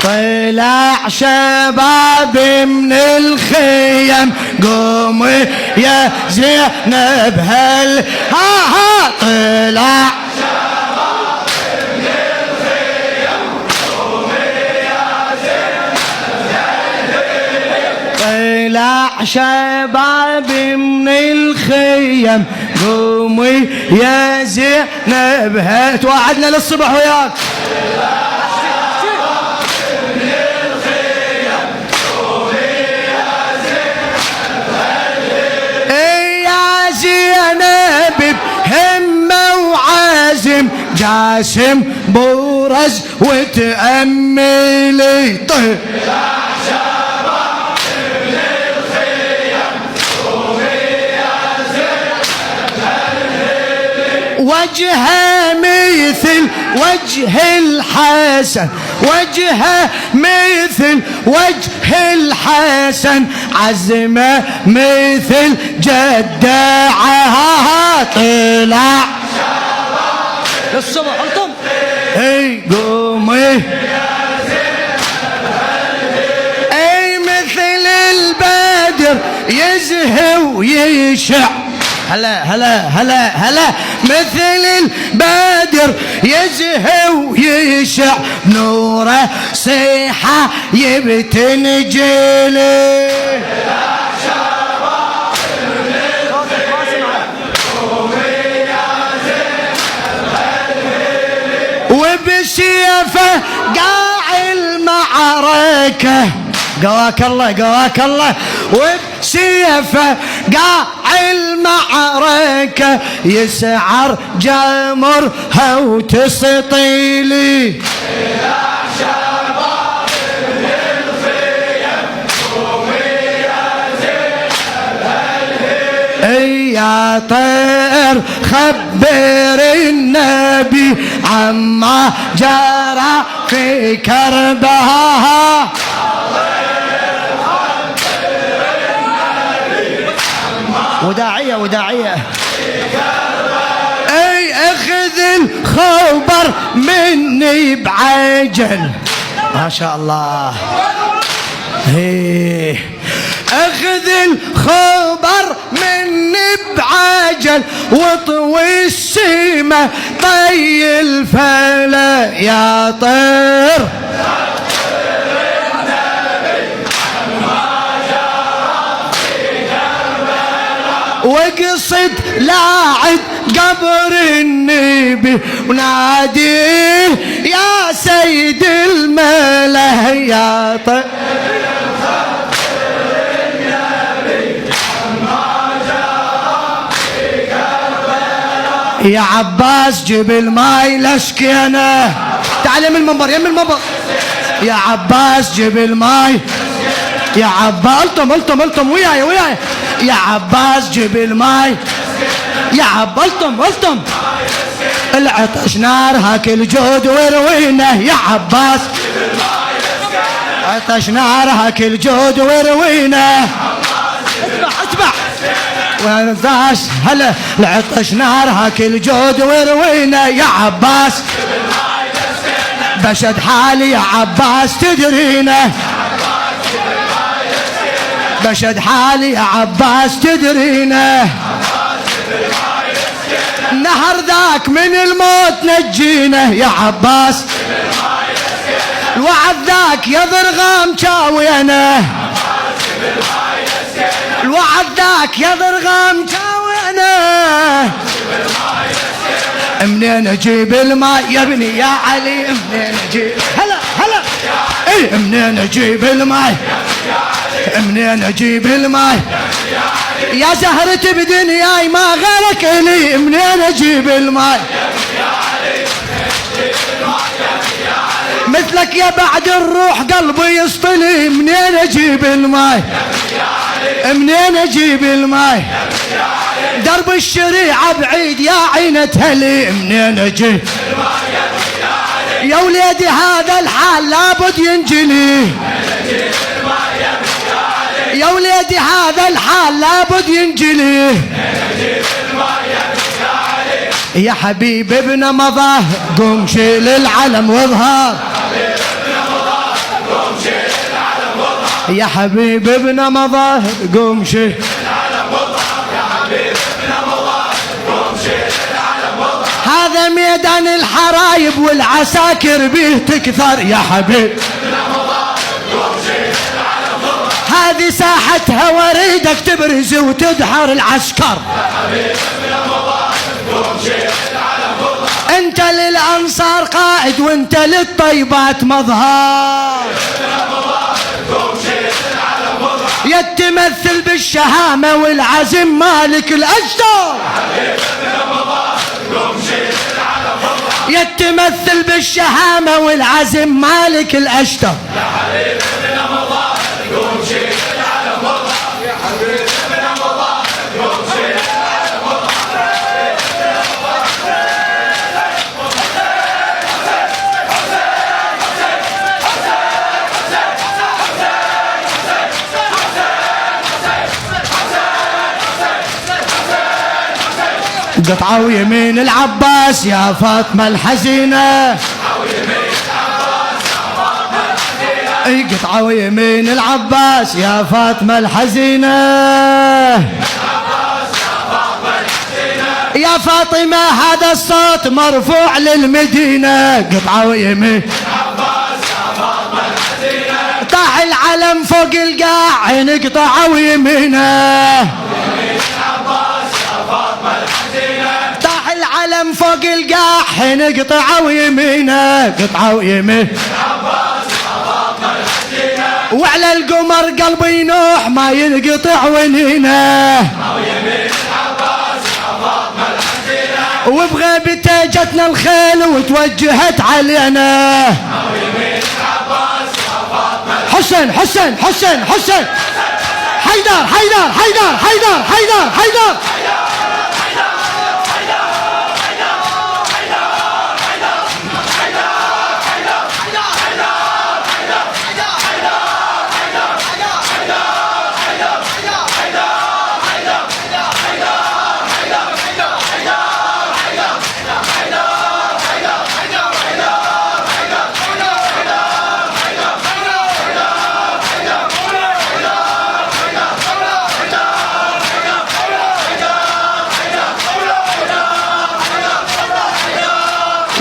طلع شباب من الخيم قومي يا زينب هل ها طلع شباب من الخيم قومي يا زينب طلع شباب من الخيم قومي يا زينب توعدنا للصبح وياك همة وعازم جاسم بورز وتأملي طيب يا شباب من الخيم قومي يا زين وجهه مثل وجه الحسن وجهه مثل وجه الحسن عزمه مثل جدعها طلع للصبح قلتم اي قومي اي مثل البدر يزهى ويشع هلا هلا هلا هلا مثل البدر يزهى ويشع بنوره صيحه يبتنجلي وبسيفه قاع المعركة قواك الله قواك الله وبسيفه قاع المعركة يسعر جمرها وتسطيلي يا شباب من الخيم قومي يا زين يا طير خبر النبي عما جرى في كربها وداعية وداعية اي اخذ الخبر مني بعجل ما شاء الله هي اخذ الخبر مني بعجل وطوي السيمة طي الفلا يا طير وقصد لاعد قبر النبي وناديه يا سيد الملا يا طير يا عباس جيب الماي لشكينا تعال يم المنبر يم المنبر يا عباس جيب الماي يا عباس التم وياي وياي يا عباس جيب الماي يا عباس التم العطش نار هاك الجود وروينه يا عباس عطش نار هاك الجود وروينه اتبع ونزاش هلا العطش نار هاك الجود وروينا يا عباس بشد حالي يا عباس تدرينا بشد حالي يا عباس تدرينا نهر ذاك من الموت نجينا يا عباس الوعد ذاك يا ضرغام شاوينا الوعد ذاك يا ضرغام شاوينا منين اجيب الماء يا ابني يا علي منين اجيب هلا هلا اي منين اجيب الماء منين اجيب الماء يا زهرة بدنياي ما غيرك الي منين اجيب الماء مثلك يا بعد الروح قلبي يسطلي منين اجيب الماء منين اجيب الماء درب الشريعة بعيد يا عينة هلي منين اجيب يا وليدي هذا الحال لابد ينجلي يا وليدي هذا الحال لابد ينجلي يا حبيب ابن مضاه قوم شيل العلم واظهر يا حبيب ابن مظاهر قوم شيل هذا ميدان الحرايب والعساكر بيه تكثر يا حبيب هذه ساحتها وريدك تبرز وتدحر العسكر انت للانصار قائد وانت للطيبات مظهر يا تمثل بالشهامة والعزم مالك الأجدر يا تمثل بالشهامة والعزم مالك الأجدر قطعة ويمين العباس يا فاطمة الحزينة قطعة ويمين العباس يا فاطمة الحزينة يا فاطمة هذا الصوت مرفوع للمدينة قطعة ويمين طاح العلم فوق القاع نقطع ويمينه العلم فوق القاح نقطع ويمينه قطعه ويمين وعلى القمر قلبي ينوح ما ينقطع ونينه وبغيبته جتنا الخيل وتوجهت علينا حسن حسن حسن حسن حيدر حيدر حيدر حيدر حيدر حيدر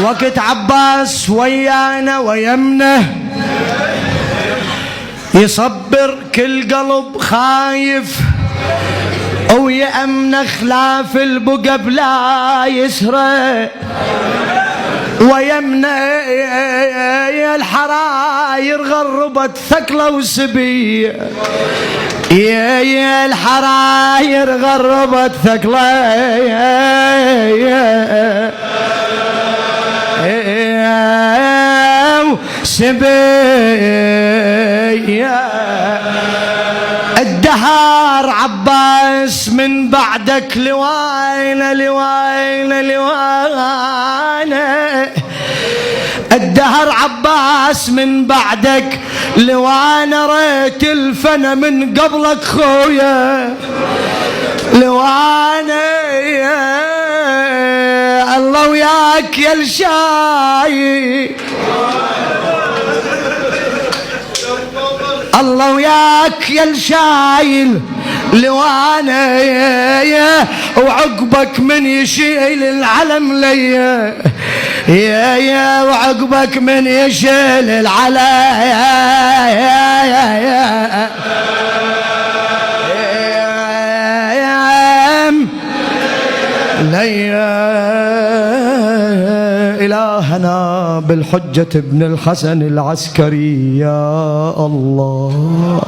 وقت عباس ويانا ويمنه يصبر كل قلب خايف ويأمن خلاف البقى بلا يسرى ويمنه الحراير غربت ثقله وسبي يا الحراير غربت ثقله سبي الدهار عباس من بعدك لواينا لواينا لواينا الدهر عباس من بعدك لوانا ريت الفنا من قبلك خويا لوانا الله وياك يا الشاي الله وياك يا الشايل لوانا وعقبك من يشيل العلم ليا يا وعقبك من يشيل العلم ليا إلهنا بالحجة ابن الحسن العسكري يا الله.